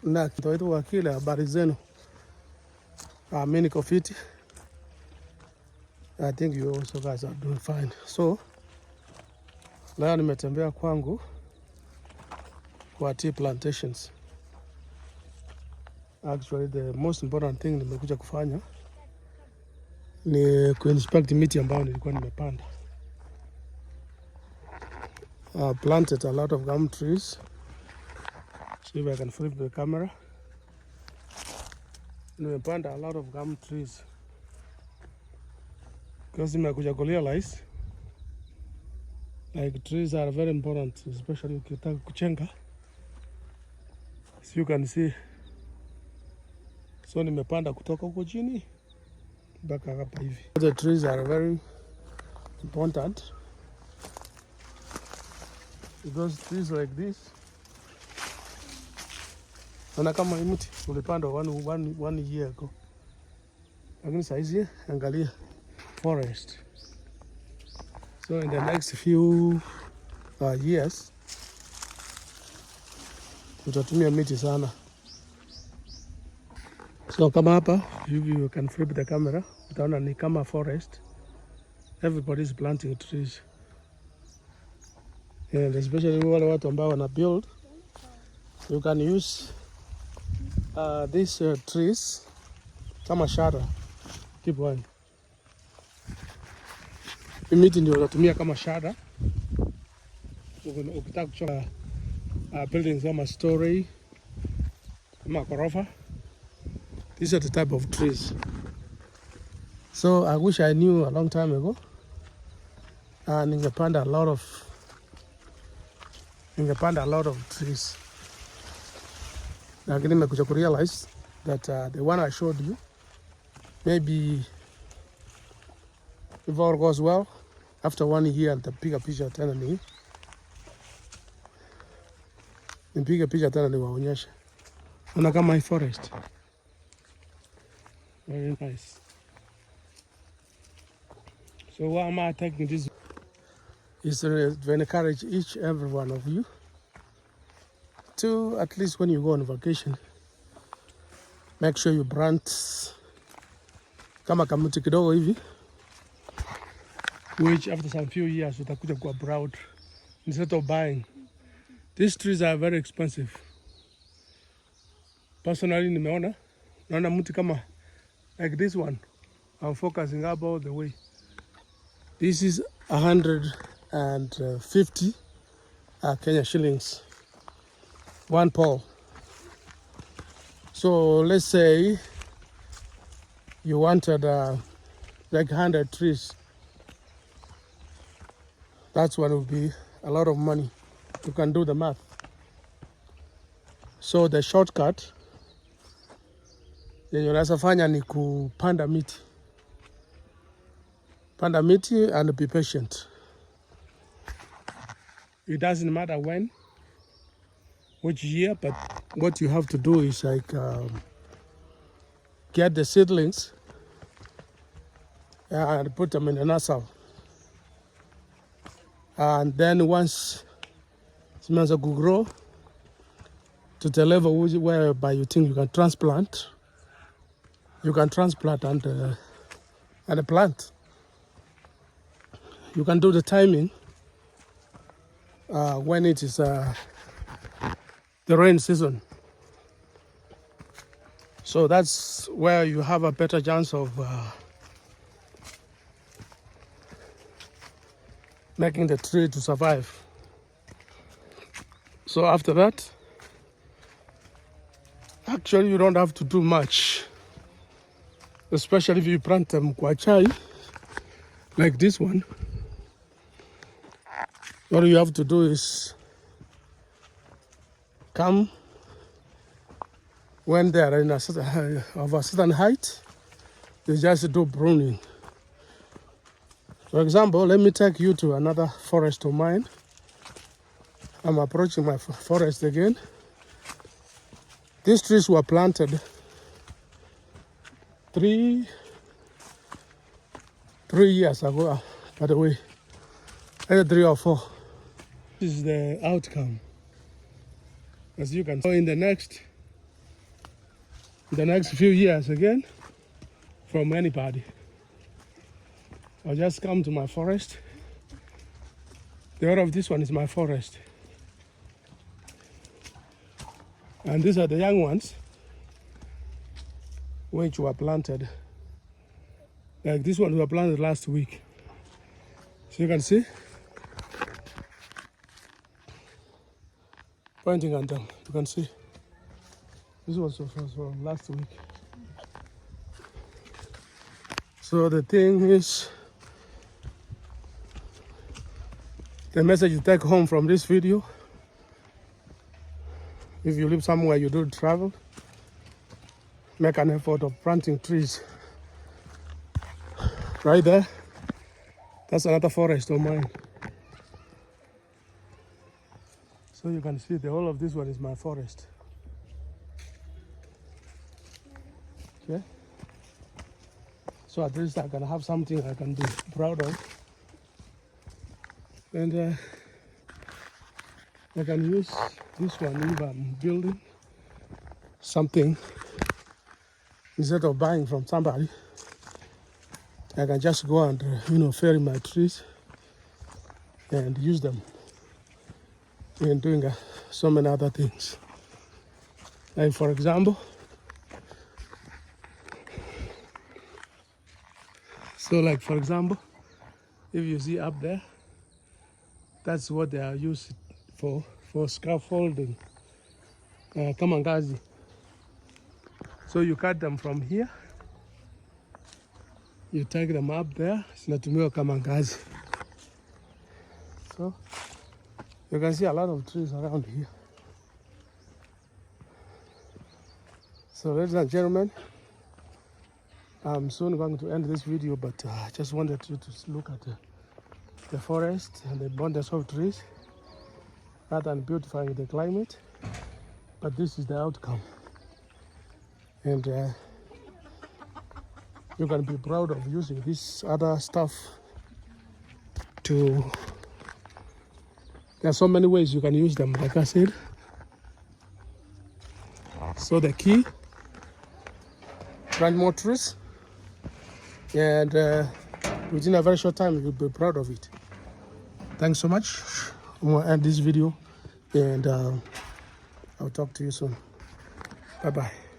Na kito wetu wakile habari zenu. Mimi niko fiti. I think you also guys are doing fine. So, leo nimetembea kwangu kwa tea plantations. Actually, the most important thing nimekuja kufanya ni kuinspect miti ambayo nilikuwa nimepanda. I planted a lot of gum trees. See if I can flip the camera. Nimepanda a lot of gum trees. Because nimekuja kurealize like trees are very important, especially ukitaka kuchenga. As you can see. So nimepanda kutoka huko chini mpaka hapa hivi. The trees are very important because trees like this, na kama mti ulipandwa one year ago, lakini saizi angalia forest. So in the next few years tutatumia miti sana. So kama hapa, if you can flip the camera, utaona ni kama forest. Everybody is planting trees. And especially wale watu ambao wana build, you can use these trees kama shada. Keep going. Miti ndio unatumia kama shada. Ukitaka kuchora buildings kama story, kama ghorofa. These are the type of trees. So I wish I knew a long time ago. Ningepanda a lot of trees. Lakini nimekuja kurealize that the one I showed you, maybe if all goes well, after 1 year nitapiga picha tena niwaonyeshe. Una kama hii forest. Very nice. So why am I taking this? Is to encourage each every one of you to, at least when you go on vacation, make sure you plant kama kamuti kidogo hivi, which after some few years utakuja kuwa proud instead of buying. These trees are very expensive. Personally naona mti kama like this one, I'm focusing up all the way. This is 150 Kenya shillings, one pole. So let's say you wanted like 100 trees. That's what would be a lot of money. You can do the math. So the shortcut yenye unaweza fanya ni kupanda miti. Panda miti and be patient. It doesn't matter when, which year, but what you have to do is like get the seedlings and put them in a nursery. And then once zimeanza grow to the level whereby you think you can transplant, and plant. You can do the timing when it is the rain season. So that's where you have a better chance of making the tree to survive. So after that, actually you don't have to do much, especially if you plant them kwa chai like this one. What you have to do is come when they are in a certain height, you just do pruning. For example, let me take you to another forest of mine. I'm approaching my forest again. These trees were planted three years ago, by the way, either 3 or 4. This is the outcome. As you can see, in the next in the next few years again from anybody. I'll just come to my forest. The whole of this one is my forest. And these are the young ones which were planted. Like this one was planted last week. So you can see, pointing at them, you can see. This was from last week. So the thing is, the message you take home from this video, if you live somewhere you don't travel, make an effort of planting trees. Right there, that's another forest of mine. So you can see the whole of this one is my forest. Okay? So at least I can have something I can be proud of. And I can use this one if I'm building something. Instead of buying from somebody, I can just go and ferry my trees and use them in doing so many other things. Like for example, if you see up there, that's what they are used for scaffolding, kamangazi. So you cut them from here, you take them up there, zinatumiwa kamangazi. So you can see a lot of trees around here. So ladies and gentlemen, I'm soon going to end this video, but I just wanted you to look at the forest and the abundance of trees rather than beautifying the climate. But this is the outcome. And you can be proud of using this other stuff to... There are so many ways you can use them, like I said. So the key, plant more trees, and within a very short time you'll be proud of it. Thanks so much. I'm going to end this video, and I'll talk to you soon. Bye-bye.